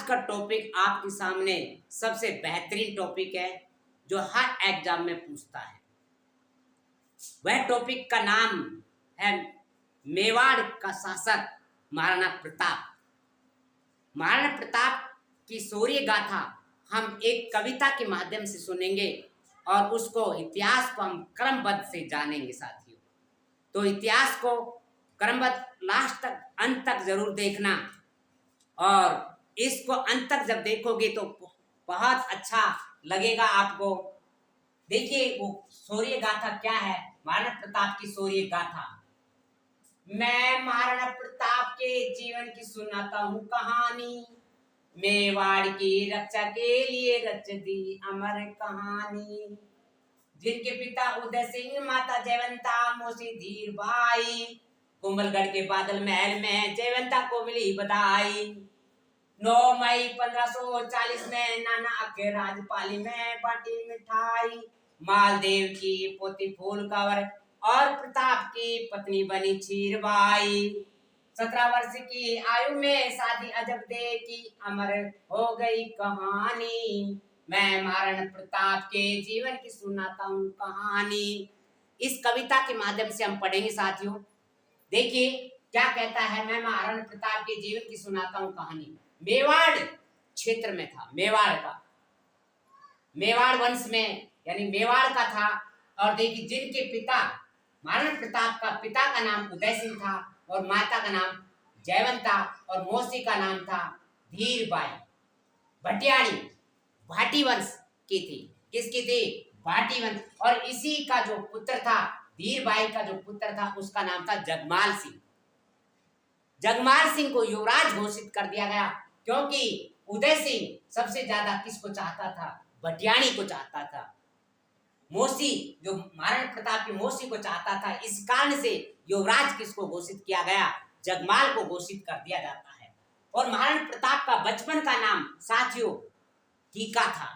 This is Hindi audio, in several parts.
आज का टॉपिक आपके सामने सबसे बेहतरीन टॉपिक है जो हर एग्जाम में पूछता है। वह टॉपिक का नाम है मेवाड़ का शासक महाराणा प्रताप। महाराणा प्रताप की शौर्य गाथा हम एक कविता के माध्यम से सुनेंगे और उसको इतिहास को हम क्रमबद्ध से जानेंगे साथियों। तो इतिहास को क्रमबद्ध लास्ट तक अंत तक जरूर देखना और इसको अंत तक जब देखोगे तो बहुत अच्छा लगेगा आपको। देखिए वो शौर्य गाथा क्या है, महाराणा प्रताप की शौर्य गाथा। मैं महाराणा प्रताप के जीवन की सुनाता हूँ कहानी, मेवाड़ की रक्षा के लिए रच दी अमर कहानी। जिनके पिता उदय सिंह, माता जयवंता, मौसी धीर बाई, कुंभलगढ़ के बादल महल में जयवंता को मिली बधाई। 9 मई 1540 में नाना अखेराज पाली में बाटी मिठाई। मालदेव की पोती फूल कंवर और प्रताप की पत्नी बनी क्षीरबाई। 17 वर्ष की आयु में शादी अजब दे की अमर हो गई कहानी। मैं महाराणा प्रताप के जीवन की सुनाता हूँ कहानी। इस कविता के माध्यम से हम पढ़ेंगे साथियों। देखिए क्या कहता है, मैं महाराणा प्रताप के जीवन की सुनाता हूँ कहानी। मेवाड़ क्षेत्र में था, मेवाड़ वंश में यानी मेवाड़ का था। और देखिए जिनके पिता महाराणा प्रताप का पिता का नाम उदय सिंह था और माता का नाम जयवंता और मौसी का नाम था धीरबाई। भटियाणी भाटी वंश की थी। किसकी थी? भाटी वंश। और इसी का जो पुत्र था, धीरबाई का जो पुत्र था उसका नाम था जगमाल सिंह। जगमाल सिंह को युवराज घोषित कर दिया गया क्योंकि उदय सिंह सबसे ज्यादा किसको चाहता था? भटियाणी को चाहता था। मौसी जो महाराणा प्रताप की मौसी को चाहता था, इस कारण से युवराज किसको घोषित किया गया? जगमाल को घोषित कर दिया जाता है। और महाराणा प्रताप का बचपन का नाम साथियों कीका था।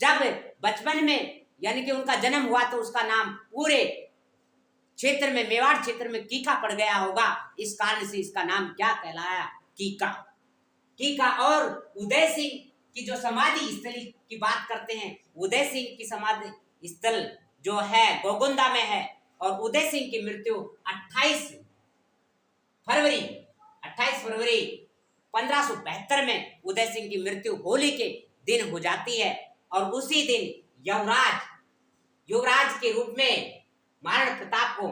जब बचपन में यानी कि उनका जन्म हुआ तो उसका नाम पूरे क्षेत्र में, मेवाड़ क्षेत्र में कीका पड़ गया होगा। इस कारण से इसका नाम क्या कहलाया? कीका। कीका। और उदय सिंह की जो समाधि स्थल की बात करते हैं, उदय सिंह की समाधि स्थल जो है गोगुंदा में है। और उदय सिंह की मृत्यु 28 फरवरी 1572 में उदय सिंह की मृत्यु होली के दिन हो जाती है। और उसी दिन युवराज के रूप में महाराणा प्रताप को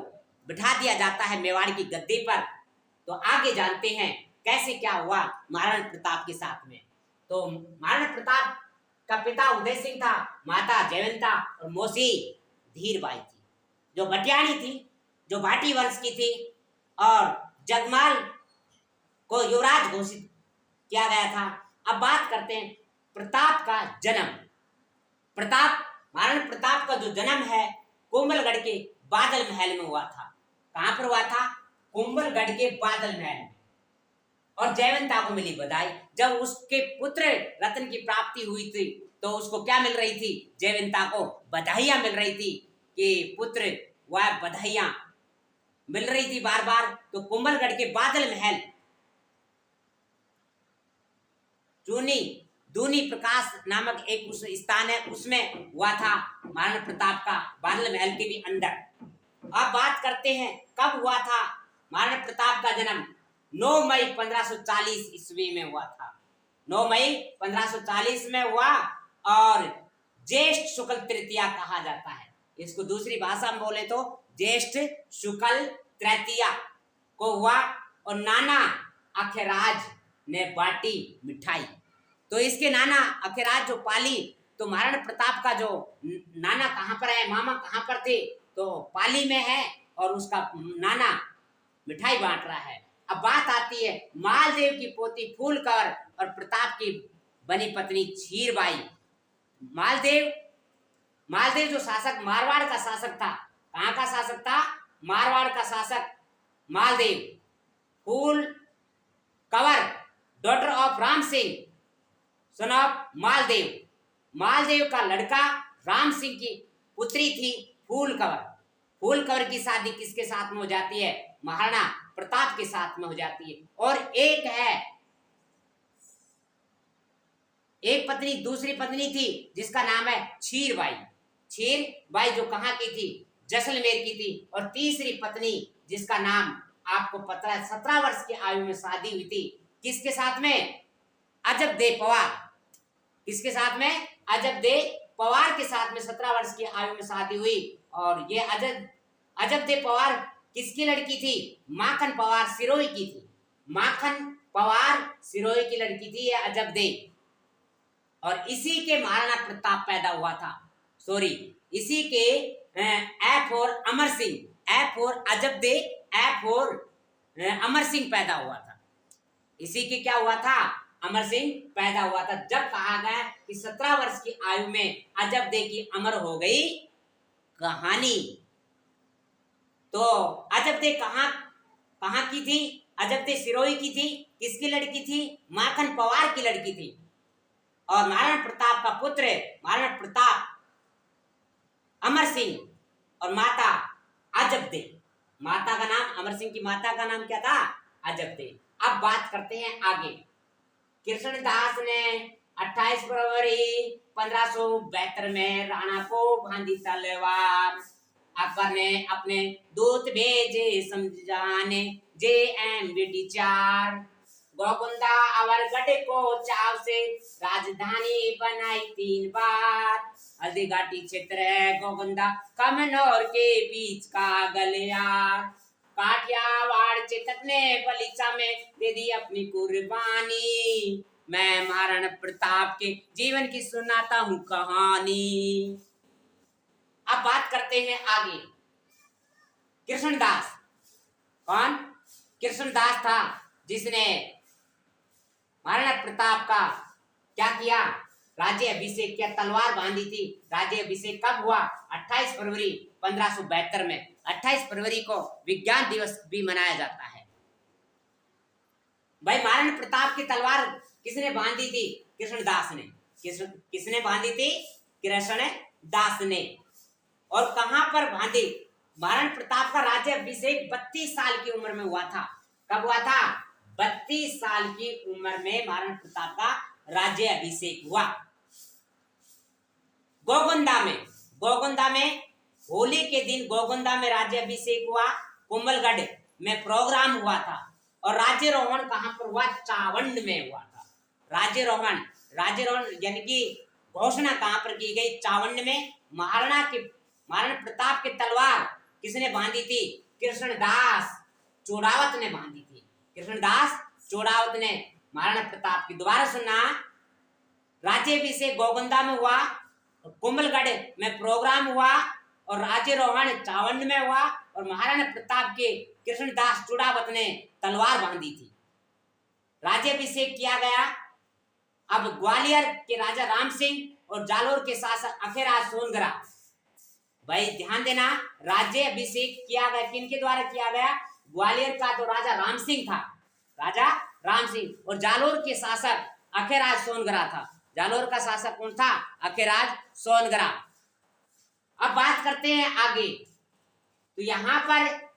बिठा दिया जाता है मेवाड़ की गद्दी पर। तो आगे जानते हैं कैसे क्या हुआ महाराणा प्रताप के साथ में। तो महाराणा प्रताप का पिता उदय सिंह था, माता जयवंता और मौसी धीरबाई थी जो भटियाणी थी, जो भाटी वंश की थी। और जगमाल को युवराज घोषित किया गया था। अब बात करते हैं प्रताप का जन्म। महाराणा प्रताप का जो जन्म है कुंभलगढ़ के बादल महल में हुआ था। कहां पर हुआ था? कुंभलगढ़ के बादल महल में। और जयवंता को मिली बधाई। जब उसके पुत्र रत्न की प्राप्ति हुई थी तो उसको क्या मिल रही थी? जयवंता को बधाइयां मिल रही थी कि पुत्र वह बधाइयां मिल रही थी बार बार। तो कुंभलगढ़ के बादल महल दूनी प्रकाश नामक एक उस स्थान है, उसमें हुआ था महाराणा प्रताप का बादल महल के भी अंदर। अब बात करते हैं कब हुआ था महाराणा प्रताप का जन्म। 9 मई 1540 ईस्वी में हुआ था। 9 मई 1540 में हुआ और ज्येष्ठ शुक्ल तृतीया कहा जाता है इसको। दूसरी भाषा में बोले तो ज्येष्ठ शुक्ल तृतीया को हुआ। और नाना अखेराज ने बाटी मिठाई। तो इसके नाना अखेराज जो पाली, तो महाराणा प्रताप का जो नाना कहाँ पर है, मामा कहाँ पर थे? तो पाली में है। और उसका नाना मिठाई बांट रहा है। अब बात आती है मालदेव की पोती फूल कंवर और प्रताप की बनी पत्नी क्षीरबाई। मालदेव जो शासक मारवाड़ का शासक था, कहाँ का शासक था? मारवाड़ का शासक Maldev. Phool Kanwar daughter of Ram Singh son of Maldev का लड़का राम सिंह की पुत्री थी फूल कंवर की शादी किसके साथ में हो जाती है? महाराणा प्रताप के साथ में हो जाती है। और एक है एक पत्नी दूसरी पत्नी थी जिसका नाम है क्षीरबाई। क्षीरबाई जो कहाँ की थी? जैसलमेर की थी। और तीसरी पत्नी जिसका नाम आपको पता है, 17 वर्ष की आयु में शादी हुई थी। किसके साथ में? अजब दे पवार। किसके साथ में? अजब दे पवार के साथ में 17 वर्ष की आयु में शादी हुई। और ये अजब दे पवार किसकी लड़की थी? माखन पवार सिरोही की थी। माखन पवार सिरोही की लड़की थी ये अजब दे। और इसी के महाराणा प्रताप पैदा हुआ था। सॉरी, इसी के A for Amar Singh, A for अजब दे, ए फॉर अमर सिंह पैदा हुआ था। इसी के क्या हुआ था? अमर सिंह पैदा हुआ था। जब कहा गया कि 17 वर्ष की आयु में अजब दे की अमर हो गई कहानी, तो अजब दे कहाँ की थी? अजब दे सिरोही की थी। किसकी लड़की थी? माखन पवार की लड़की थी। और महाराणा प्रताप का पुत्र महाराणा प्रताप अमर सिंह और माता अजब दे। माता का नाम, अमर सिंह की माता का नाम क्या था? अजब दे। अब बात करते हैं आगे। कृष्णदास ने 28 फरवरी 1572 में राणा को बांधी तलवार। अकबर ने अपने दूत भेजे समझाने JMBT 4। गोकुंदा अवरगढ़ को चाव से राजधानी बनाई 3 बार। हल्दी घाटी क्षेत्र है गोकुंदा कमनौर के बीच का गलियार। काठियावाड़ चेतक ने बलीचा में दे दी अपनी कुर्बानी। मैं महाराणा प्रताप के जीवन की सुनाता हूँ कहानी। अब बात करते हैं आगे। कृष्णदास कौन? कृष्णदास था जिसने महाराणा प्रताप का क्या किया? राज्य अभिषेक किया, तलवार बांधी थी। राज्य अभिषेक कब हुआ? 28 फरवरी 1572 में। 28 फरवरी को विज्ञान दिवस भी मनाया जाता है। भाई महाराणा प्रताप की तलवार किसने बांधी थी? कृष्णदास ने। किसने बांधी थी? कृष्णदास ने। और कहां पर बांधी? महाराणा प्रताप का राज्य अभिषेक 32 साल की उम्र में हुआ था। कब हुआ था? 32 साल की उम्र में महाराणा प्रताप का राज्य अभिषेक हुआ। गोकुंदा में होली के दिन गोकुंदा में राज्य अभिषेक हुआ। कुंभलगढ़ में प्रोग्राम हुआ था। और राज्यरोहण कहां पर हुआ? चावंड में हुआ था। राज्यरोहण यानी कि घोषणा कहां पर की गई? चावंड में। महाराणा प्रताप की तलवार किसने बांधी थी? कृष्णदास चोड़ावत ने बांधी थी। कृष्णदास चोड़ावत ने महाराणा प्रताप की। दोबारा सुनना, राज्याभिषेक गोकुंदा में हुआ, कुंभलगढ़ में प्रोग्राम हुआ और राज्यरोहण चावंड में हुआ। और महाराणा प्रताप के कृष्णदास चोड़ावत ने तलवार बांधी थी। राज्याभिषेक किया गया। अब ग्वालियर के राजा राम सिंह और जालोर के शासक अखेराज सोनगरा। भाई ध्यान देना, राज्याभिषेक किया गया किनके द्वारा किया गया? ग्वालियर का तो राजा राम सिंह था, राजा राम सिंह। और जालोर के शासक अखेराज सोनगरा था। जालोर का शासक कौन था? अखेराज सोनगरा। अब बात करते हैं आगे। तो यहां पर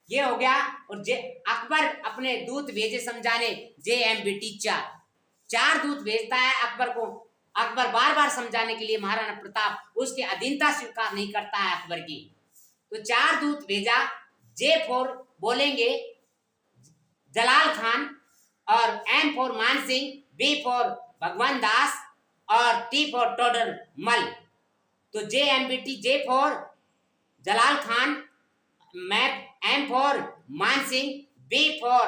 ये हो गया। और अकबर अपने दूत भेजे समझाने JMBT 4 दूत भेजता है अकबर को। अकबर बार बार समझाने के लिए महाराणा प्रताप उसकी अधीनता स्वीकार नहीं करता है अकबर की। तो 4 दूत भेजा। J फॉर बोलेंगे जलाल खान, और M फॉर मान सिंह, B फॉर भगवान दास, और T फॉर टोडर मल। तो JMBT J for Jalal Khan, M for मान सिंह, B फॉर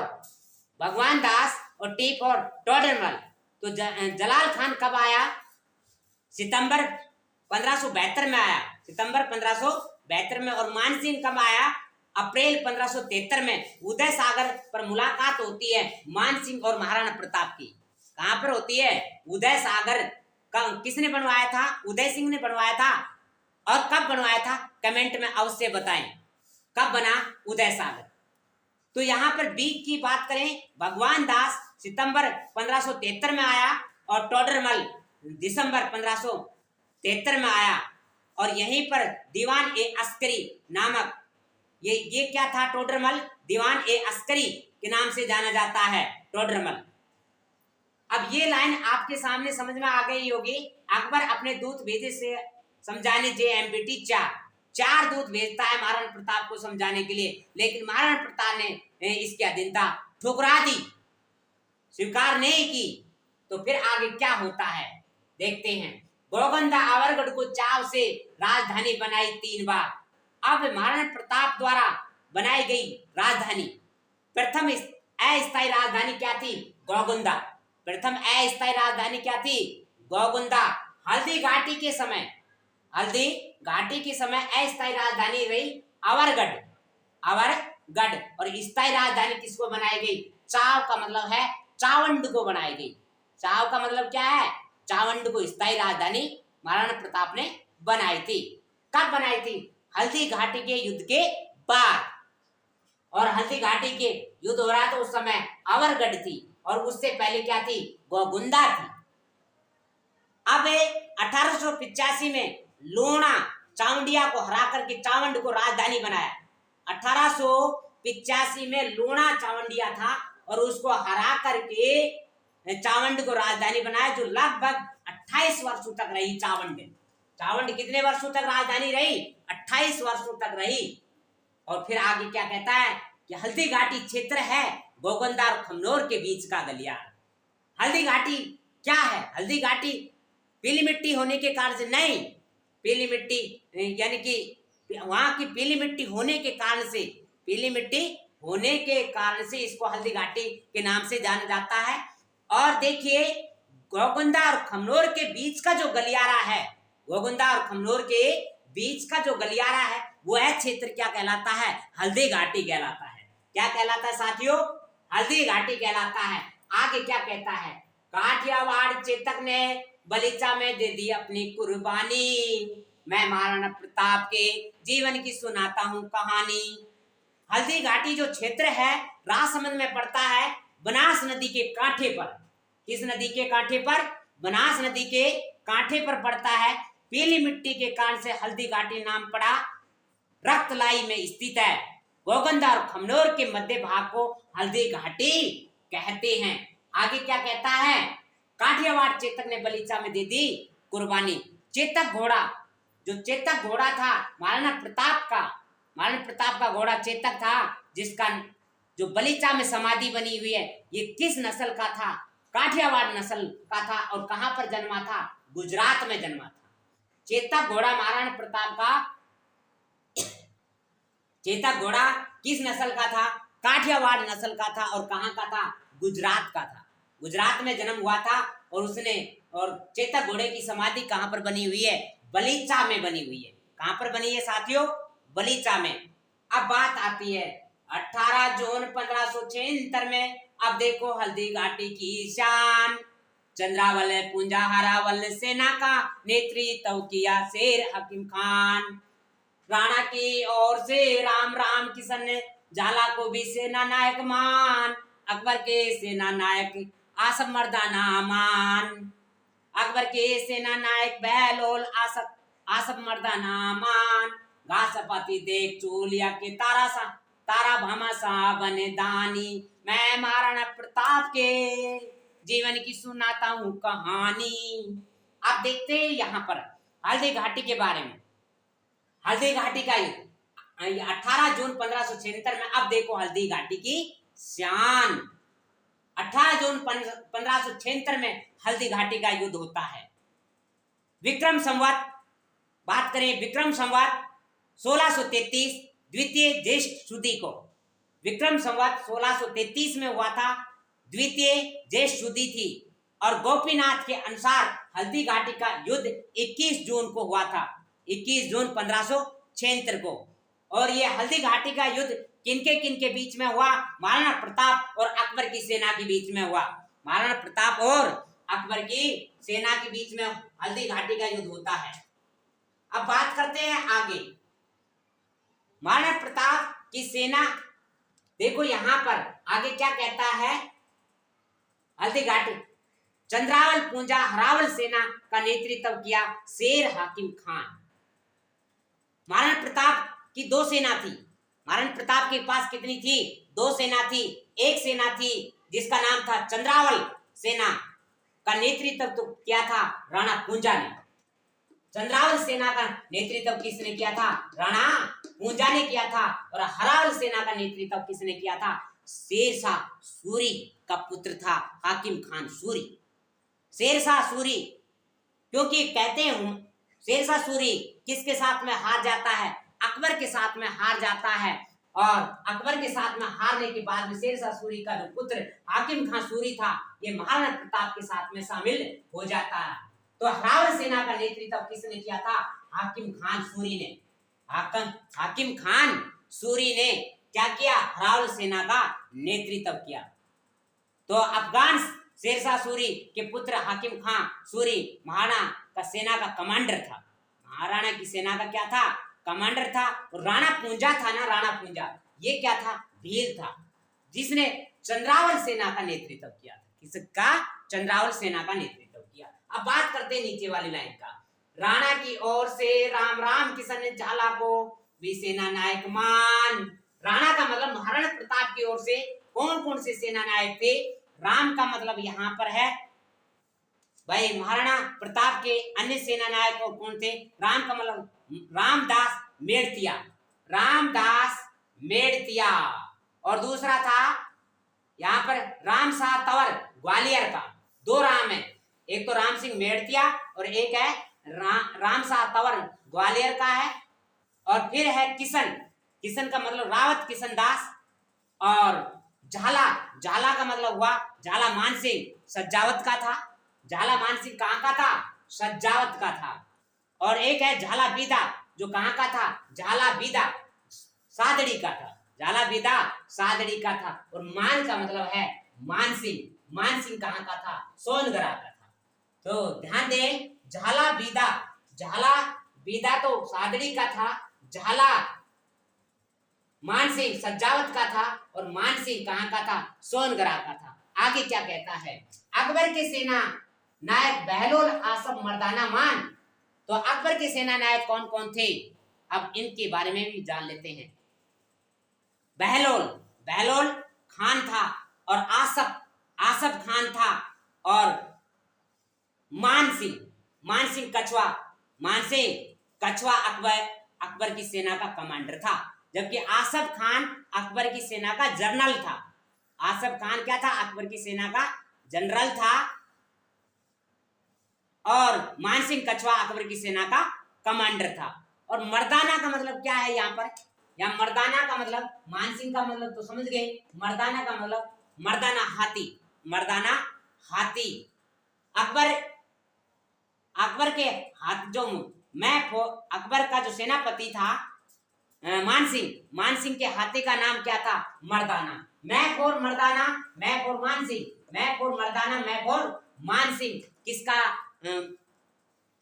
भगवान दास और T फॉर टोडर मल। तो जलाल खान कब आया? सितंबर 1572 में आया। सितंबर 1572 में। और मान सिंह कब आया? अप्रैल 1573 में। उदय सागर पर मुलाकात होती है मान सिंह और महाराणा प्रताप की। कहां पर होती है? उदय सागर। किसने बनवाया था? उदय सिंह ने बनवाया था। और कब बनवाया था? कमेंट में अवश्य बताएं कब बना उदय सागर। तो यहाँ पर बीच की बात करें, भगवान दास सितंबर 1573 में आया और टोडरमल दिसंबर 1573 में आया। और यहीं पर दीवान ए अस्करी नामक ये क्या था? टोडरमल दीवान ए अस्करी के नाम से जाना जाता है टोडरमल। अब ये लाइन आपके सामने समझ में आ गई होगी। अकबर अपने दूत भेजे से समझाने JMPT 4 दूत भेजता है महाराणा प्रताप को समझाने के लिए, लेकिन महाराणा प्रताप ने इसकी अधीनता ठुकरा दी, स्वीकार नहीं की। तो फिर आगे क्या होता है देखते हैं। गोगंदा आवरगढ़ को चाव से राजधानी बनाई 3 बार। अब महाराणा प्रताप द्वारा बनाई गई राजधानी, प्रथम अस्थायी राजधानी क्या थी? गोगंदा। प्रथम अस्थायी राजधानी क्या थी? गोगंदा। हल्दी घाटी के समय अस्थायी राजधानी रही अवरगढ़। और स्थायी राजधानी किसको बनाई गई? चाव का मतलब है चावंड को बनाई गई। चाव का मतलब क्या है? चावंड को स्थायी राजधानी महाराणा प्रताप ने बनाई थी। कब बनाई थी? हल्दी घाटी के युद्ध के बाद। और हल्दी घाटी के युद्ध हो रहा था उस समय अवरगढ़ थी, और उससे पहले क्या थी? गोगुंदा थी। अब 1885 में लोणा चावंडिया को हरा करके चावंड को राजधानी बनाया। 1885 में लोणा चावंडिया था और उसको हरा करके चावंड को राजधानी बनाया, जो लगभग 28 वर्षों तक रही चावंड कितने वर्षों तक राजधानी रही? 28 वर्षों तक रही। और फिर आगे क्या कहता है कि हल्दी घाटी क्षेत्र है गोगंदा और खमनोर के बीच का गलियार। हल्दी घाटी क्या है? हल्दी घाटी पीली मिट्टी होने के कारण से नहीं, पीली मिट्टी यानी कि वहां की पीली मिट्टी होने के कारण से इसको हल्दी घाटी के नाम से जाना जाता है। और देखिए गोगंदा और खमनोर के बीच का जो गलियारा है, गोगंदा और खमनोर के बीच का जो गलियारा है वह क्षेत्र क्या कहलाता है? हल्दी घाटी कहलाता है। क्या कहलाता है साथियों? हल्दी घाटी कहलाता है। आगे क्या कहता है? काठियावाड़ चेतक ने बलीचा में दे दी अपनी कुर्बानी, मैं महाराणा प्रताप के जीवन की सुनाता हूँ कहानी। हल्दी घाटी जो क्षेत्र है राजसमंद में पड़ता है, बनास नदी के कांठे पर। किस नदी के कांठे पर? बनास नदी के कांठे पर पड़ता है। पीली मिट्टी के कारण से हल्दी घाटी नाम पड़ा। रक्तलाई में स्थित है। गोगंदा और खमनोर के मध्य भाग को हल्दी घाटी कहते हैं। आगे क्या कहता है? काठियावाड़ चेतक ने बलीचा में दे दी कुर्बानी। चेतक घोड़ा, जो चेतक घोड़ा था महाराणा प्रताप का घोड़ा चेतक था, जिसका जो बलीचा में समाधि बनी हुई है, ये किस नस्ल का था? काठियावाड़ नस्ल का था। और कहां पर जन्मा था? गुजरात में जन्मा था। चेतक घोड़ा महाराणा प्रताप का चेतक घोड़ा किस नस्ल का था? काठियावाड़ नस्ल का था। और कहां का था? गुजरात का था। गुजरात में जन्म हुआ था। और चेतक घोड़े की समाधि कहां पर बनी हुई है? बलीचा में बनी हुई है। कहां पर बनी है साथियों? बलीचा में। अब बात आती है 18 जून 1576 में। अब देखो हल्दी घाटी की शान। चंद्रावल पूंजा हरावल सेना का नेतृत्व किया शेर हकीम खान। राणा की ओर से राम किशन झाला को भी सेना नायक मान। अकबर के सेना नायक आसफ मर्दाना मान। अकबर के सेना नायक बहलोल आसफ मर्दाना मान। घासपति देख चूलिया के तारा भामा सा बने दानी, मैं महाराणा प्रताप के जीवन की सुनाता हूँ कहानी। आप देखते हैं यहाँ पर हल्दी घाटी के बारे में। हल्दी घाटी का 18 जून 1576 में। अब देखो हल्दी घाटी की शान। 18 जून 1576 में हल्दी घाटी का युद्ध होता है। विक्रम संवत बात करें, विक्रम संवत 1633 द्वितीय ज्येष्ठ शुद्धि को। विक्रम संवत 1633 में हुआ था, द्वितीय ज्येष्ठ शुद्धि थी। और गोपीनाथ के अनुसार हल्दी घाटी का युद्ध 21 जून को हुआ था, 21 जून 1576 को। और ये हल्दी घाटी का युद्ध किनके बीच में हुआ? महाराणा प्रताप और अकबर की सेना के बीच में हुआ। महाराणा प्रताप और अकबर की सेना के बीच में हल्दी घाटी का युद्ध होता है। अब बात करते हैं आगे। महाराणा प्रताप की सेना, देखो यहां पर आगे क्या कहता है? हल्दी घाटी चंद्रावल पूंजा हरावल सेना का नेतृत्व किया शेर हाकिम खान। महाराणा प्रताप की 2 सेना थी। महाराणा प्रताप के पास कितनी थी? 2 सेना थी। एक सेना थी जिसका नाम था चंद्रावल सेना, का नेतृत्व तो किया था राणा कुंजा ने। चंद्रावल सेना का नेतृत्व किसने किया था? राणा कुंजा ने किया था। और हरावल सेना का नेतृत्व किसने किया था? शेरशाह सूरी का पुत्र था हाकिम खान सूरी। शेरशाह सूरी, क्योंकि कहते हैं शेरशाह सूरी किसके साथ में हार जाता है? अकबर के साथ में हार जाता है। और अकबर के साथ में हारने के बाद में शेरशाह सूरी का जो पुत्र हाकिम खान सूरी था, ये महाराणा प्रताप के साथ में शामिल हो जाता है। तो हरावल सेना का नेतृत्व किसने किया था? हाकिम खान सूरी ने। हाकिम खान सूरी ने क्या किया? हरावल सेना का नेतृत्व किया। तो अफगान शेरशाह सूरी के पुत्र हाकिम खान सूरी महाराणा का सेना का कमांडर था। महाराणा की सेना का क्या था? कमांडर था। और राणा पूंजा था ना, राणा पूंजा, ये क्या था? भील था, जिसने चंद्रावल सेना का नेतृत्व किया था। किसका? चंद्रावल सेना का नेतृत्व किया। अब बात करते हैं नीचे वाली लाइन का। राणा की ओर से राम राम किशन झाला को भी सेना नायक मान। राणा का मतलब महाराणा प्रताप की ओर से कौन कौन से सेना नायक थे? राम का मतलब यहाँ पर है भाई महाराणा प्रताप के अन्य सेना नायक कौन थे? राम का मतलब रामदास मेड़तिया, रामदास मेड़तिया। और दूसरा था यहाँ पर राम शाह तंवर ग्वालियर का। दो राम है, एक तो राम सिंह मेड़तिया और एक है राम शाह तंवर ग्वालियर का है। और फिर है किशन, किशन का मतलब रावत किशन दास। और झाला, झाला का मतलब हुआ झाला मानसिंह सज्जावत का था। झाला मानसिंह कहाँ का था? सज्जावत का था। और एक है झाला बीदा, जो कहाँ का था? झाला बीदा सादड़ी का था। झाला बीदा सादड़ी का था। और मान का मतलब है मानसिंह, मानसिंह कहाँ का था? सोनगढ़ा का था। तो ध्यान दें, झाला बीदा, झाला बीदा तो सादड़ी का था, झाला मानसिंह सज्जावत का था, और मानसिंह कहाँ का था? सोनगढ़ा का था। आगे क्या कहता है? अकबर के सेना नायक बहलोल आसफ मर्दाना मान। तो अकबर के सेना नायक कौन कौन थे? अब इनके बारे में भी जान लेते हैं। बहलोल, बहलोल खान था। और आसफ, आसफ खान था। और मानसिंह, मानसिंह कछवा, मानसिंह कछवा अकबर की सेना का कमांडर था। जबकि आसफ खान अकबर की सेना का जनरल था। आसफ खान क्या था? अकबर की सेना का जनरल था। और मानसिंह कछवा अकबर की सेना का कमांडर था। और मर्दाना का मतलब क्या है यहाँ पर? यहाँ मर्दाना का मतलब, मानसिंह का मतलब तो समझ गए, मर्दाना का मतलब मर्दाना हाथी, मर्दाना हाथी। अकबर के हाथ जो अकबर का जो सेनापति था मानसिंह, मानसिंह के हाथी का नाम क्या था? मर्दाना। मैं फोर मर्दाना, मैं फोर मानसिंह, मैं फोर मर्दाना, मैं फोर मानसिंह।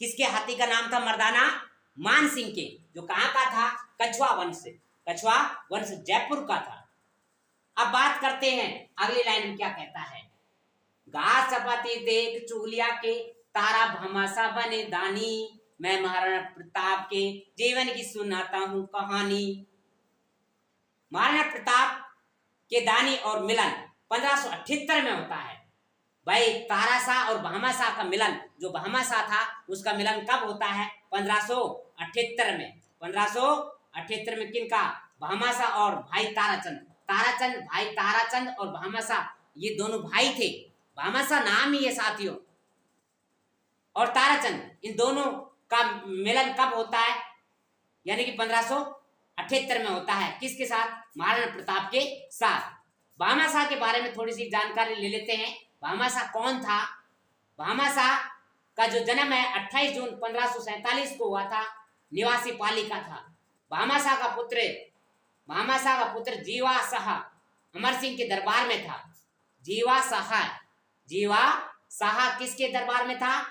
किसके हाथी का नाम था? मर्दाना मानसिंह के, जो कहाँ का था? कछवा वंश से, कछवा वंश जयपुर का था। अब बात करते हैं अगली लाइन में क्या कहता है। घास चपाती देख चूलिया के तारा भमासा बने दानी। मैं महाराणा प्रताप के जीवन की सुनाता हूं कहानी। महाराणा प्रताप के दानी और मिलन 1578 में होता है। भाई ताराशाह और भामाशाह का मिलन, जो भामाशाह था उसका मिलन कब होता है? 1578 में। 1578 में किनका? भामाशाह और भाई ताराचंद। ताराचंद, भाई ताराचंद और भामाशाह, ये दोनों भाई थे। भामाशाह नाम ही है साथियों, और ताराचंद, इन दोनों का मिलन कब होता है? यानी कि 1578 में होता है। किसके साथ? महाराणा प्रताप के साथ। भामाशाह के बारे में थोड़ी सी जानकारी ले लेते हैं। भामाशाह कौन था? भामाशाह का जो जन्म है 28 जून 1547 को हुआ था, निवासी पाली का था। भामाशाह का पुत्र जीवा शाह अमर सिंह के दरबार में था। जीवा शाह किसके दरबार में था?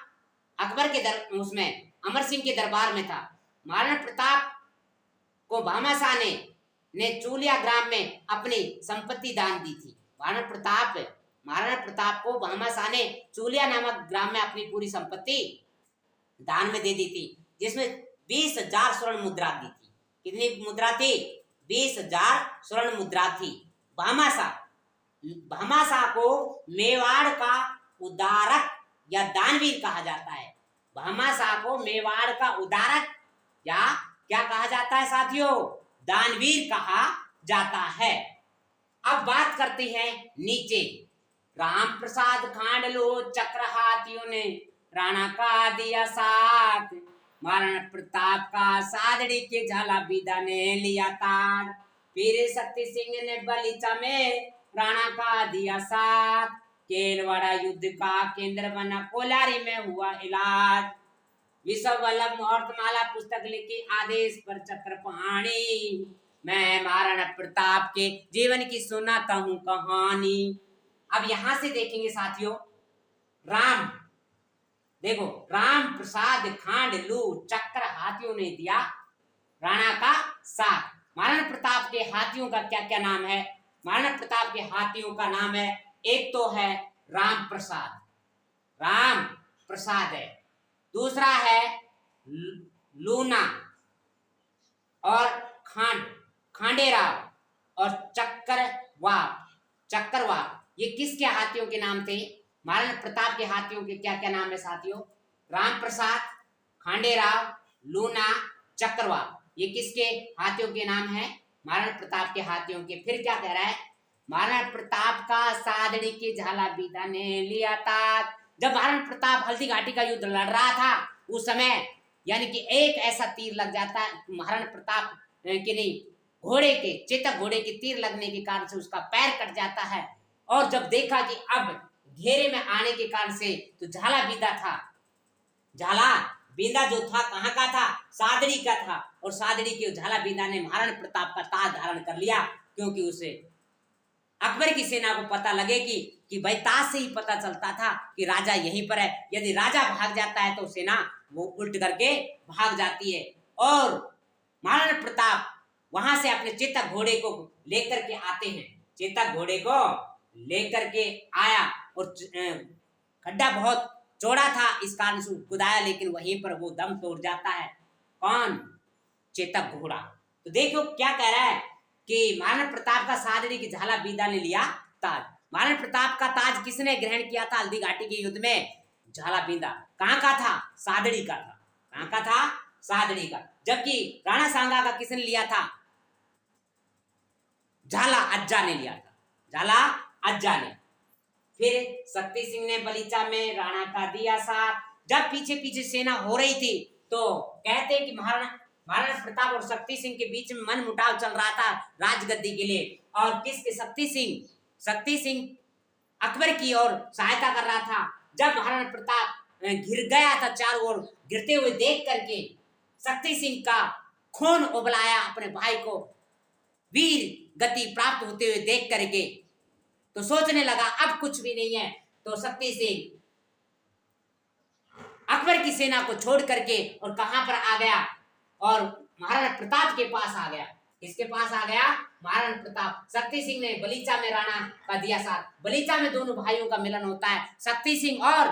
अकबर के उसमें अमर सिंह के दरबार में था। महाराणा प्रताप को भामाशाह ने चूलिया ग्राम में अपनी संपत्ति दान दी थी। महाराणा प्रताप को भामाशाह ने चूलिया नामक ग्राम में अपनी पूरी संपत्ति दान में दे दी थी, जिसमें 20,000 स्वर्ण मुद्रा दी थी। कितनी मुद्रा थी? 20,000 स्वर्ण मुद्रा थी। भामाशाह को मेवाड़ का उदारक या दानवीर कहा जाता है। भामाशाह को मेवाड़ का उदारक या क्या कहा जाता है साथियों, दानवीर कहा जाता है। अब बात करते हैं नीचे। राम प्रसाद खांडलो चक्र हाथियों ने राणा का दिया साथ, महाराणा प्रताप का सादड़ी के झाला बीदा ने लिया ताज, फिर शक्ति सिंह ने बलीचा में राणा का दिया साथ, केलवाड़ा युद्ध का केंद्र बना, कोलारी में हुआ इलाज, विश्व वल्लभ मुहूर्तमाला पुस्तक लिखी आदेश पर चक्रपाणी, मैं महाराणा प्रताप के जीवन की सुनाता हूं कहानी। अब यहां से देखेंगे साथियों, राम देखो, राम प्रसाद खांडलू चक्र हाथियों ने दिया राणा का साथ। महाराणा प्रताप के हाथियों का क्या क्या नाम है? महाराणा प्रताप के हाथियों का नाम है, एक तो है राम प्रसाद, राम प्रसाद है, दूसरा है लूना और खांडेराव और चक्रवाक। ये किसके हाथियों के नाम थे? महाराणा प्रताप के हाथियों के क्या क्या नाम है साथियों? राम प्रसाद, खांडेराव, लूना, चक्रवाक। ये किसके हाथियों के नाम है? महाराणा प्रताप के हाथियों के। फिर क्या कह रहा है? महाराणा प्रताप का सादड़ी की झाला बीदा ने लिया था। जब महाराणा प्रताप हल्दी घाटी का युद्ध लड़ रहा था उस समय, यानी कि एक ऐसा तीर लग जाता है महाराणा प्रताप के नहीं, घोड़े के, चेतक घोड़े के तीर लगने के कारण से उसका पैर कट जाता है। और जब देखा कि अब घेरे में आने के कारण से, तो झाला बीदा था, झाला बीदा जो था कहाँ का था? सादड़ी का था। और सादड़ी के झाला बीदा ने महाराणा प्रताप का ताज धारण कर लिया, क्योंकि उसे अकबर की सेना को पता लगे कि भाई ताज से ही पता चलता था कि राजा यहीं पर है। यदि राजा भाग जाता है तो सेना वो उल्ट करके भाग जाती है। और महाराणा प्रताप वहां से अपने चेतक घोड़े को लेकर के आते हैं, चेतक घोड़े को लेकर के आया और खड्डा बहुत चौड़ा था, इस कारण से कुदाया, लेकिन वहीं पर वो दम तोड़ जाता है। कौन? चेतक घोड़ा। तो देखो क्या कह रहा है कि महाराणा प्रताप का सादड़ी की झाला बीदा ने लिया ताज। महाराणा प्रताप का ताज किसने ग्रहण किया था हल्दी घाटी के युद्ध में? झाला बीदा। कहाँ का था? सादड़ी का था। कहाँ का था? सादड़ी का। जबकि राणा सांगा का किसने लिया था? झाला अज्जा ने लिया था, झाला अज्जा ने। फिर शक्ति सिंह ने बलीचा में राणा का दिया साथ। जब पीछे पीछे सेना हो रही थी तो कहते कि महाराणा प्रताप और शक्ति सिंह के बीच में मन मुटाव चल रहा था राजगद्दी के लिए। और किसके? शक्ति सिंह अकबर की ओर सहायता कर रहा था। जब महाराणा प्रताप घिर गया था चारों ओर, गिरते हुए देख करके शक्ति सिंह का खून उबलाया अपने भाई को वीर गति प्राप्त होते हुए देख करके, तो सोचने लगा अब कुछ भी नहीं है। तो शक्ति सिंह अकबर की सेना को छोड़ करके और कहां पर आ गया? और महाराणा प्रताप के पास आ गया। किसके पास आ गया? महाराणा प्रताप। शक्ति सिंह ने बलीचा में राणा का दिया साथ। बलीचा में दोनों भाइयों का मिलन होता है। शक्ति सिंह और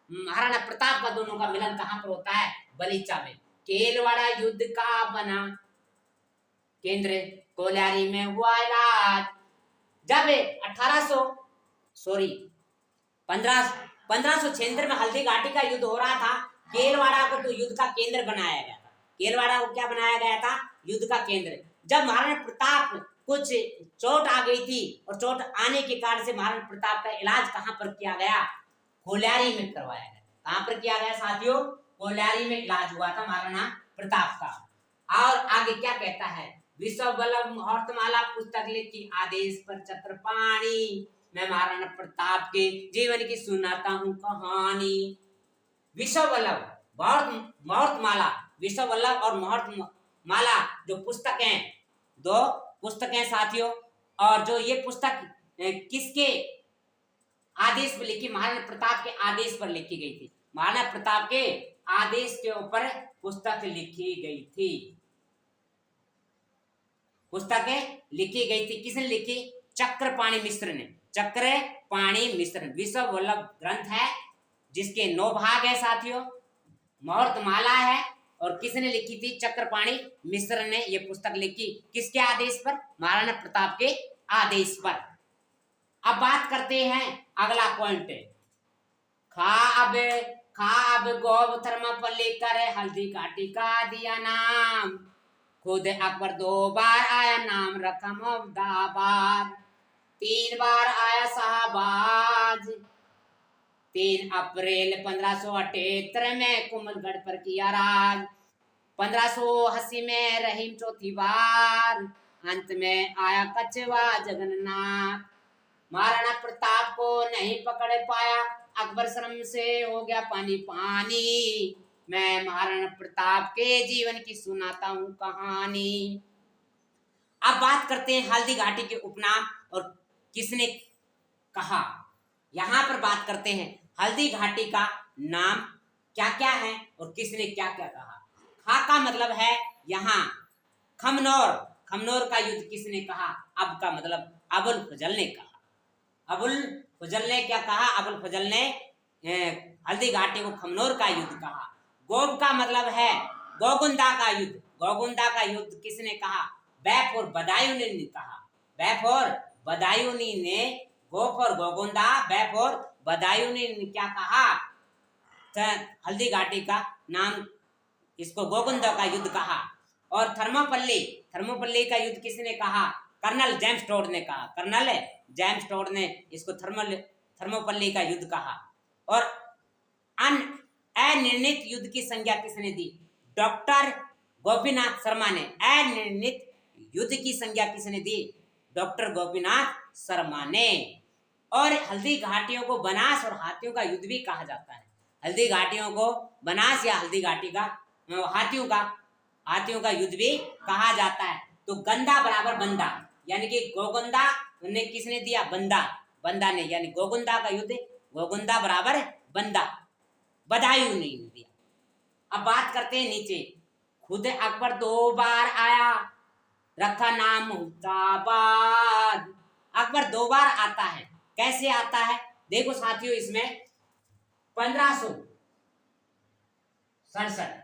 महाराणा प्रताप का दोनों का मिलन कहां पर होता है? बलीचा में। केलवाड़ा युद्ध का बना केंद्र, कोलारी में हुआ इलाज। जब 1576 में हल्दी घाटी का युद्ध हो रहा था, केलवाड़ा को तो युद्ध का केंद्र बनाया गया था। केलवाड़ा को क्या बनाया गया था? युद्ध का केंद्र। जब महाराणा प्रताप कुछ चोट आ गई थी और चोट आने के कारण से महाराणा प्रताप का इलाज कहां पर किया गया? कोलारी में करवाया गया। कहां पर किया गया साथियों? कोलारी में इलाज हुआ था महाराणा प्रताप का। और आगे क्या कहता है? विश्व वल्लभ मुहूर्तमाला पुस्तक लिखी आदेश पर चक्रपाणी, मैं महाराणा प्रताप के जीवन की सुनाता हूं कहानी। विश्व वल्लभ मुहूर्तमाला, विश्व वल्लभ और मुहूर्तमाला जो पुस्तक हैं, दो पुस्तकें साथियों। और जो ये पुस्तक किसके आदेश पर लिखी? महाराणा प्रताप के आदेश पर लिखी गई थी। महाराणा प्रताप के आदेश के ऊपर पुस्तक लिखी गई थी। पुस्तकें लिखी गई थी। किसने लिखी? चक्रपाणी मिश्र ने। चक्रपाणी मिश्र विश्व वल्लभ ग्रंथ है जिसके 9 भाग है साथियों। मुहूर्तमाला है और किसने लिखी थी? चक्रपाणी मिश्र ने यह पुस्तक लिखी। किसके आदेश पर? महाराणा प्रताप के आदेश पर। अब बात करते हैं अगला पॉइंट, खा अब खा अब गौब थर्मोपल्ली करे हल्दी घाटी का दिया नाम। खुद अकबर 2 बार आया नाम रखा मोहम्मदाबाद। 3 बार आया शाहबाज। 3 अप्रैल 1578 में कुमलगढ़ पर किया राज। 1580 में रहीम चौथी बार। अंत में आया कछवा जगन्नाथ। महाराणा प्रताप को नहीं पकड़ पाया अकबर शर्म से हो गया पानी पानी। मैं महाराणा प्रताप के जीवन की सुनाता हूँ कहानी। अब बात करते हैं हल्दी घाटी के उपनाम और किसने कहा। यहाँ पर बात करते हैं हल्दी घाटी का नाम क्या क्या है और किसने क्या क्या कहा। खा का मतलब है यहाँ खमनौर। खमनौर का युद्ध किसने कहा। अब का मतलब अबुल फजल ने कहा। अबुल फजल ने क्या कहा। अबुल फजल ने हल्दी घाटी को खमनौर का युद्ध कहा। गोब का मतलब है गोगुंदा का युद्ध। गोगुंदा का युद्ध किसने कहा। बैफ और बदायूनी ने कहा। बैफ और बदायूनी ने गोफ और गोगुंदा बैफ और बदायूनी ने क्या कहा। हल्दी घाटी का नाम इसको गोगुंदा का युद्ध कहा। और थर्मोपल्ली थर्मोपल्ली का युद्ध किसने कहा। कर्नल जेम्स टोड ने कहा। कर्नल जेम्स टोड ने इसको थर्मोपल्ली का युद्ध कहा। और अनिर्णित युद्ध की संज्ञा किसने दी। डॉक्टर गोपीनाथ शर्मा ने। अनिर्णित युद्ध की संज्ञा किसने दी। डॉक्टर गोपीनाथ शर्मा ने। और हल्दी घाटियों को बनास और हाथियों का युद्ध भी कहा जाता है। हल्दी घाटियों को बनास या हल्दी घाटी का हाथियों का युद्ध भी कहा जाता है। तो गंदा बराबर बंदा यानी कि गोगुंदा ने किसने दिया। बंदा ने यानी गोगुंदा का युद्ध गोगुंदा बराबर बंदा बदायूं ने दिया। अब बात करते हैं नीचे। खुद अकबर 2 बार आया रखा नाम मुहम्मदाबाद। अकबर 2 बार आता है। कैसे आता है देखो साथियों। इसमें 1567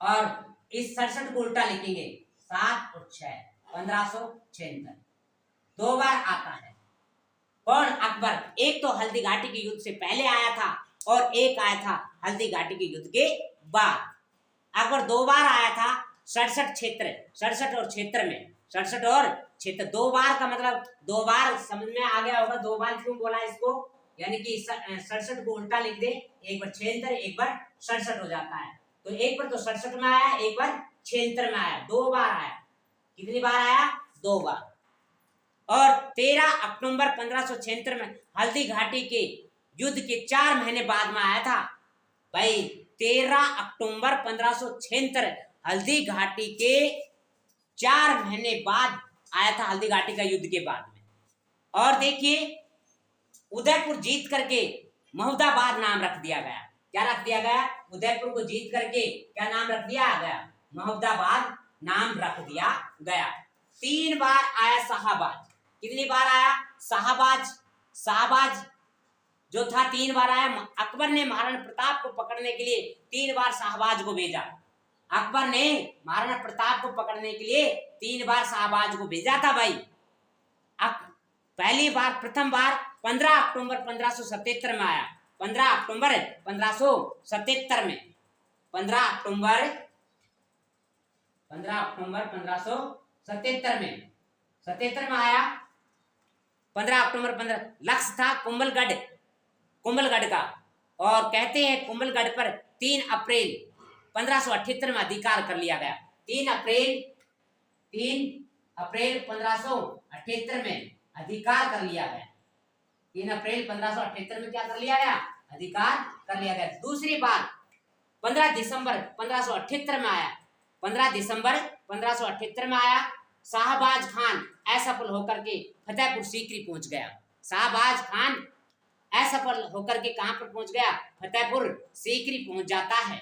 और इस 67 को उल्टा लिखेंगे 7 और 6 1576 2 बार आता है। कौन अकबर। एक तो हल्दी घाटी के युद्ध से पहले आया था और एक आया था हल्दी घाटी के युद्ध के बाद। अकबर 2 बार आया था 67 क्षेत्र 67 और क्षेत्र में 67 और क्षेत्र 2 बार का मतलब 2 बार समझ में आ गया होगा। 2 बार क्यों बोला इसको यानी कि 67 को उल्टा लिख दे। एक बार 76 एक बार 67 हो जाता है। तो एक बार तो 67 में आया एक बार 76 में आया। 2 बार आया। कितनी बार आया 2 बार। और 13 अक्टूबर 1576 में हल्दी घाटी के युद्ध के 4 महीने बाद में आया था भाई। 13 अक्टूबर 1576 हल्दी घाटी के 4 महीने बाद आया था हल्दी घाटी का युद्ध के बाद में। और देखिए उदयपुर जीत करके मोहम्मदाबाद नाम रख दिया गया। क्या रख दिया गया। उदयपुर को जीत करके क्या नाम रख दिया गया। मोहम्मदाबाद नाम रख दिया गया। 3 बार आया शाहबाज। कितनी बार आया शाहबाज जो था 3 बार आया। अकबर ने महाराणा प्रताप को पकड़ने के लिए 3 बार शाहबाज को भेजा। अकबर ने महाराणा प्रताप को पकड़ने के लिए 3 बार शाहबाज को भेजा था भाई। पहली बार प्रथम बार 15 अक्टूबर 1577 में आया। 15 अक्टूबर 1577 में 15 अक्टूबर 1577 में 77 में आया। 15 अक्टूबर 15 लक्ष्य था कुंभलगढ़ का। और कहते हैं कुंभलगढ़ पर 3 अप्रैल 1578 में अधिकार कर लिया गया। 3 अप्रैल 1578 में अधिकार कर लिया गया। 3 अप्रैल 1578 में क्या कर लिया गया अधिकार कर लिया गया। दूसरी बार 15 दिसंबर 1578 में आया। 15 दिसंबर 1578 में आया। शाहबाज खान असफल होकर के फतेहपुर सीकरी पहुंच गया। शाहबाज खान असफल होकर के कहां पर पहुंच गया फतेहपुर सीकरी पहुंच जाता है।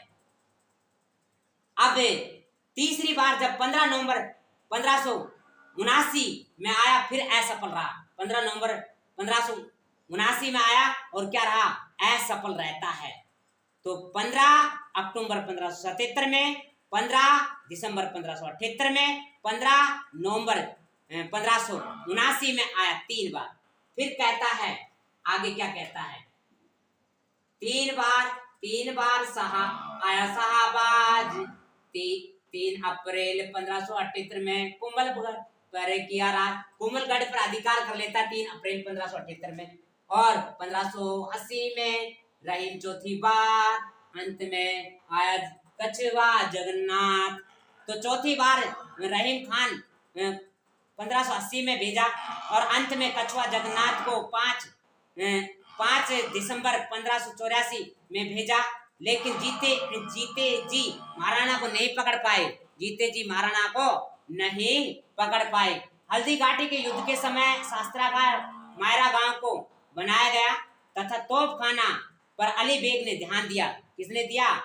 अब तीसरी बार जब 15 नवंबर 1579 में आया फिर असफल रहा। 15 नवंबर 1579 में आया और क्या रहा असफल रहता है। तो 15 अक्टूबर 1577 में 15 दिसंबर 1578 में 15 नवंबर 1579 में आया 3 बार। फिर कहता है आगे क्या कहता है तीन बार आया शाहबाज। 3 अप्रैल 1578 में कुंभलगढ़ पर किया राज, कुंभलगढ़ पर अधिकार कर लेता 3 अप्रैल 1578 में। और 1580 में रहीम चौथी बार, अंत में आया कछवा जगन्नाथ। तो चौथी बार रहीम खान 1580 में भेजा और अंत में कछवा जगन्नाथ को 5 दिसंबर 1584 में भेजा। लेकिन जीते जी महाराणा को नहीं पकड़ पाए, जीते जी महाराणा को नहीं पकड़ पाए। हल्दी घाटी के युद्ध के समय शास्त्रागार मायरा गांव को बनाया गया तथा तोपखाना पर अली बेग ने ध्यान दिया। किसने दिया?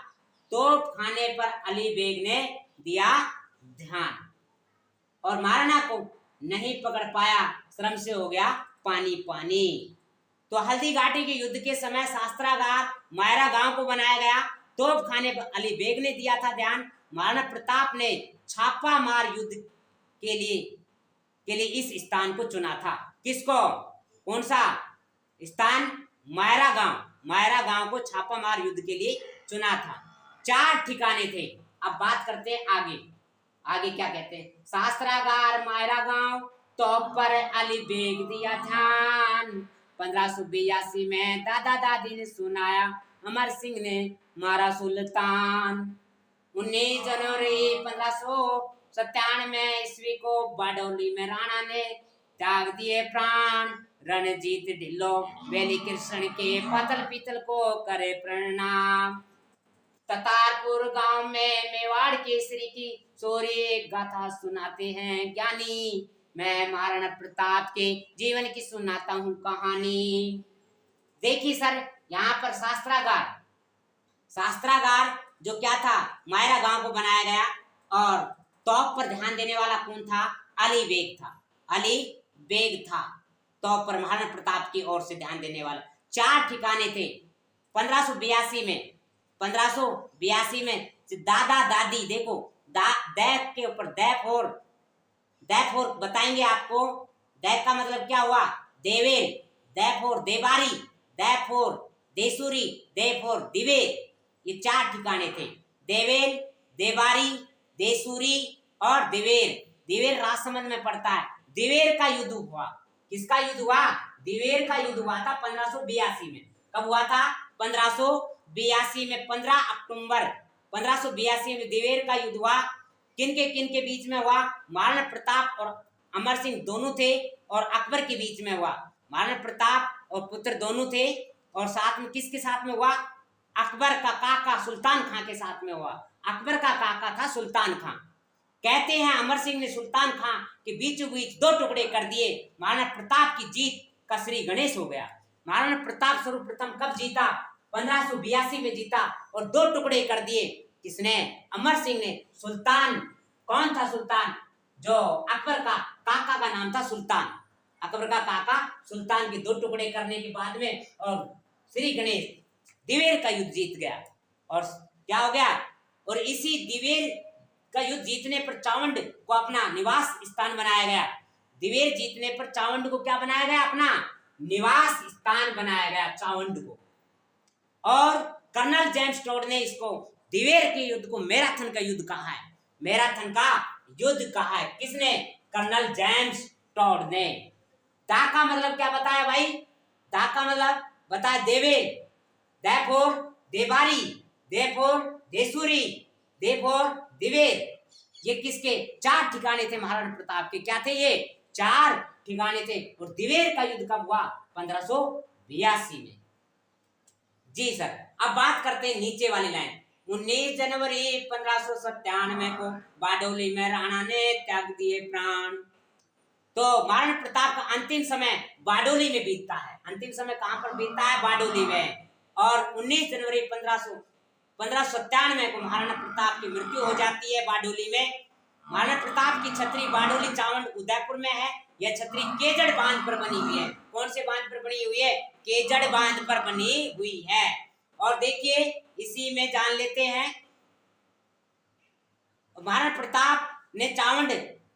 तोपखाने पर अली बेग ने दिया ध्यान। और महाराणा को नहीं पकड़ पाया, श्रम से हो गया पानी पानी। तो हल्दी घाटी के युद्ध के समय शास्त्रागार मायरा गांव को बनाया गया, तोपखाने पर अली बेग ने दिया था ध्यान। महाराणा प्रताप ने छापा मार युद्ध के लिए इस स्थान को चुना था। किसको? कौन सा स्थान? मायरा गांव को छापा मार युद्ध के लिए चुना था। 4 ठिकाने थे। अब बात करते हैं आगे क्या कहते हैं। शास्त्रागार मायरा गांव, तो पर अली बेग दिया ध्यान। 1582 में दादा दादी ने सुनाया, अमर सिंह ने मारा सुल्तान। 19 जनवरी 1597 ईस्वी को बारडोली में राणा ने त्याग दिए प्राण। रणजीत ढिल्लो वेली कृष्ण के पतल पीतल को करे प्रणाम। ततारपुर गांव में मेवाड़ केसरी की चोरी गाथा सुनाते हैं ज्ञानी। मैं महाराणा प्रताप के जीवन की सुनाता हूँ कहानी। देखिए सर, यहाँ पर शास्त्रागार जो क्या था, मायरा गांव को बनाया गया और तोप पर ध्यान देने वाला कौन था? अली बेग था। तोप पर महाराणा प्रताप की ओर से ध्यान देने वाला 4 ठिकाने थे। 1582 में दादा दादी, देखो दैक के ऊपर दैफ और बताएंगे आपको। दैक का मतलब क्या हुआ? देवेल, दैफ और देवारी, दैफ और देसुरी, दैफ और दिवेर, ये 4 ठिकाने थे। देवेल, देवारी, देसुरी और दिवेर राजसमंद में पड़ता है। दिवेर का युद्ध हुआ। किसका युद्ध हुआ? दिवेर का युद्ध हुआ था 1582 में। कब हुआ था? 1582 में 15 अक्टूबर 1582 में दिवेर का युद्ध हुआ। किन के बीच में हुआ? महाराणा प्रताप और अमर सिंह दोनों थे और अकबर के बीच में हुआ। महाराणा प्रताप और पुत्र दोनों थे और साथ में किसके साथ में हुआ? अकबर का काका सुल्तान खां के साथ में हुआ। अकबर का काका था सुल्तान खां। कहते हैं अमर सिंह ने सुल्तान खां के बीचों बीच 2 टुकड़े कर दिए। महाराणा प्रताप की जीत का श्री गणेश हो गया। महाराणा प्रताप सर्वप्रथम कब जीता? 1582 में जीता और 2 टुकड़े कर दिए। किसने? अमर सिंह ने। सुल्तान कौन था? सुल्तान जो अकबर का काका का नाम था सुल्तान। अकबर का काका सुल्तान के 2 टुकड़े करने के बाद में और श्री गणेश दिवेर का युद्ध जीत गया। और क्या हो गया? और इसी दिवेर का युद्ध जीतने पर चावंड को अपना निवास स्थान बनाया गया। दिवेर जीतने पर चावंड को क्या बनाया गया? अपना निवास स्थान बनाया गया चावंड को। और कर्नल जेम्स टॉड ने इसको दिवेर के युद्ध को मैराथन का युद्ध कहा है। मैराथन का युद्ध कहा है। किसने? कर्नल जेम्स टॉड ने। दा का मतलब क्या बताया भाई? दा का मतलब बताया देवेल, देफोर देवारी, देफोर देसुरी, देफोर दिवेर। ये किसके? 4 ठिकाने थे महाराणा प्रताप के। क्या थे ये? 4 ठिकाने थे। और दिवेर का युद्ध कब हुआ? 1582 में। जी सर, अब बात करते हैं नीचे वाली लाइन। 19 जनवरी 1597 को बारडोली में राणा ने त्याग दिए प्राण। तो महाराणा प्रताप का अंतिम समय बारडोली में बीतता है। अंतिम समय कहां पर बीतता है? बारडोली में। और 19 जनवरी 1597 को महाराणा प्रताप की मृत्यु हो जाती है बारडोली में। महाराणा प्रताप की छतरी बारडोली चावंड उदयपुर में है। यह छतरी केजड़ बांध पर बनी हुई है। कौन से बांध पर बनी हुई है? केजड़ बांध पर बनी हुई है। और देखिए इसी में जान लेते हैं, महाराणा प्रताप ने चावंड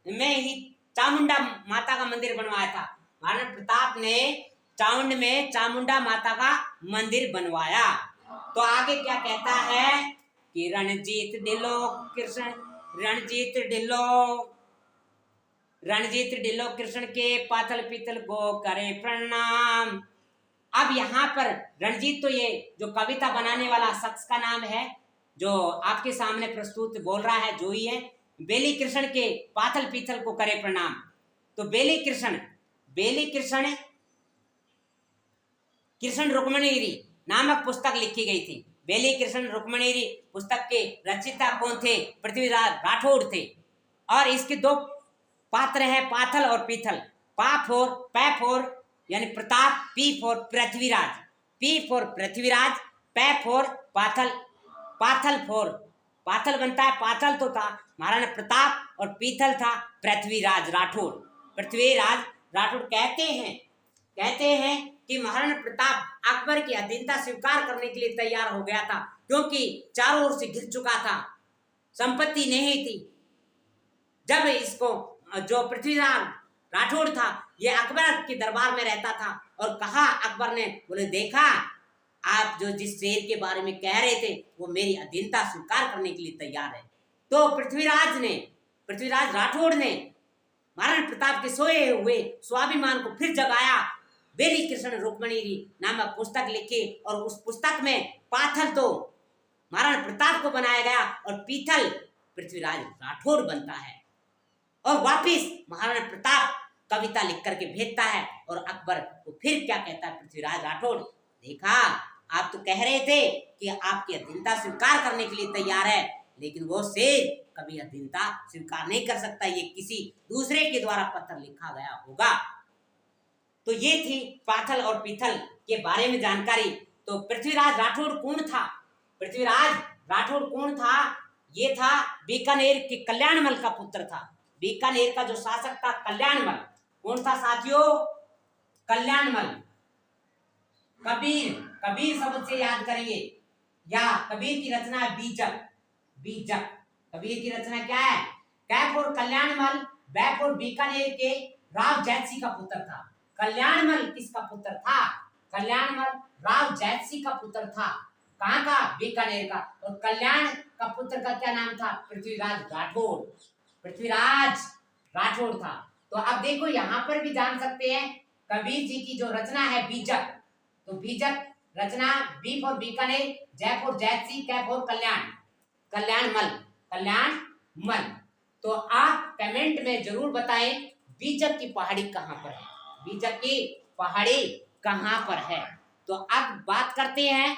में ही चामुंडा माता का मंदिर बनवाया था। महाराणा प्रताप ने चाउंड में चामुंडा माता का मंदिर बनवाया। तो आगे क्या कहता है कि रणजीत ढिल्लो कृष्ण, रणजीत ढिल्लो कृष्ण के पातल पीतल को करे प्रणाम। अब यहाँ पर रणजीत तो ये जो कविता बनाने वाला शख्स का नाम है, जो आपके सामने प्रस्तुत बोल रहा है जो ही है। बेली कृष्ण के पातल पीतल को करे प्रणाम। तो बेली कृष्ण कृष्ण रुक्मणी नामक पुस्तक लिखी गई थी। बेली कृष्ण रुक्मणी पुस्तक के रचयिता कौन थे? पृथ्वीराज राठौड़ थे। और इसके दो पात्र हैं, पाथल और पीथल। पै फोर यानी Pratap, P four Prithviraj, P four Prithviraj, पै फोर पाथल, पाथल फोर पाथल बनता है। पाथल तो था महाराणा प्रताप और पीथल था पृथ्वीराज राठौड़। पृथ्वीराज राठौड़ कहते हैं कि महाराणा प्रताप अकबर की अधीनता स्वीकार करने के लिए तैयार हो गया था, क्योंकि चारों ओर से घिर चुका था, संपत्ति नहीं थी। जब इसको जो पृथ्वीराज राठौड़ था ये अकबर के दरबार में रहता था और कहा, अकबर ने बोले देखा आप जो जिस शेर के बारे में कह रहे थे वो मेरी अधीनता स्वीकार करने के लिए तैयार है। तो पृथ्वीराज राठौड़ ने महाराणा प्रताप के सोए हुए स्वाभिमान को फिर जगाया। बेली कृष्ण रुक्मणी नामक पुस्तक लिखी और उस पुस्तक में पाथल तो महाराणा प्रताप को बनाया गया और पीथल पृथ्वीराज राठौड़ बनता है। और वापिस महाराणा प्रताप कविता लिख करके भेजता है और अकबर को फिर क्या कहता है पृथ्वीराज राठौड़, देखा आप तो कह रहे थे कि आपकी अधीनता स्वीकार करने के लिए तैयार है, लेकिन वो शेर कभी अधीनता स्वीकार नहीं कर सकता, ये किसी दूसरे के द्वारा पत्र लिखा गया होगा। तो ये थी पाथल और पीथल के बारे में जानकारी। तो पृथ्वीराज राठौड़ कौन था? पृथ्वीराज राठौड़ कौन था? ये था बीकानेर के कल्याणमल का पुत्र था। बीकानेर का जो शासक था कल्याणमल। कौन था साथियों? कल्याणमल। कबीर शब्द से याद करिए, या कबीर की रचना है बीजक। कबीर की रचना क्या है? कैफ और कल्याणमल बैफ और बीकानेर के राव जैतसी का पुत्र था। कल्याणमल किसका पुत्र था? कल्याणमल राव जैतसी का पुत्र था। कहाँ का? बीकानेर का। और कल्याण का पुत्र का क्या नाम था? पृथ्वीराज राठौड़ था। तो अब देखो यहाँ पर भी जान सकते हैं कबीर जी की जो रचना है बीजक, तो बीजक रचना बी फॉर बीकानेर, जै फॉर जैतसी, कै फॉर कल्याणमल। तो आप कमेंट में जरूर बताएं बीजक की पहाड़ी कहाँ पर है, बीजक की पहाड़ी कहाँ पर है। तो अब बात करते हैं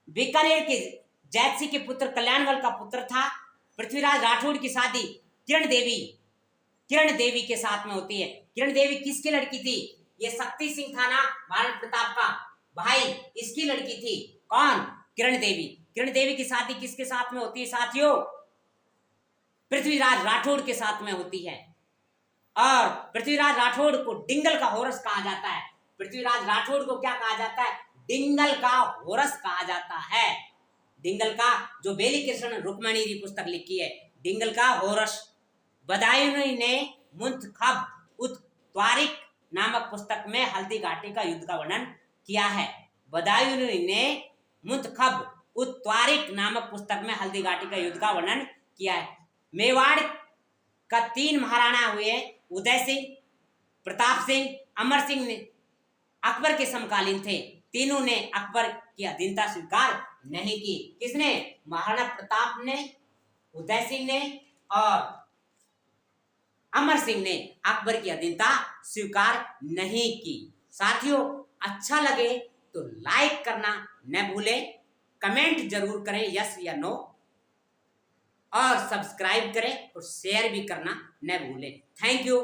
बीकानेर के जैतसी के पुत्र कल्याणमल का पुत्र था। पृथ्वीराज राठौड़ की शादी किरण देवी के साथ में होती है। किरण देवी किसकी लड़की थी? ये शक्ति सिंह था ना महाराणा प्रताप का भाई, इसकी लड़की थी। कौन? किरण देवी की शादी किसके साथ में होती है साथियों? पृथ्वीराज राठौड़ के साथ में होती है। और पृथ्वीराज राठौड़ को डिंगल का होरस कहा जाता है। पृथ्वीराज राठौड़ को क्या कहा जाता है? डिंगल का होरस कहा जाता है। डिंगल का, जो बेली कृष्ण रुक्मणी की पुस्तक लिखी है, डिंगल का होरस। बदायूं ने मुंतखब उत त्वारिक नामक पुस्तक में हल्दी घाटी का युद्ध का वर्णन किया है। बदायूं ने मुंतखब उत त्वारिक नामक पुस्तक में हल्दी घाटी का युद्ध का वर्णन किया है। मेवाड़ का 3 महाराणा हुए, उदय सिंह, प्रताप सिंह, अमर सिंह ने अकबर के समकालीन थे। तीनों ने अकबर की अधीनता स्वीकार नहीं की। किसने? महाराणा प्रताप ने, उदय सिंह ने और अमर सिंह ने अकबर की अधीनता स्वीकार नहीं की। साथियों, अच्छा लगे तो लाइक करना न भूलें, कमेंट जरूर करें यस या नो, और सब्सक्राइब करें और शेयर भी करना न भूलें। Thank you.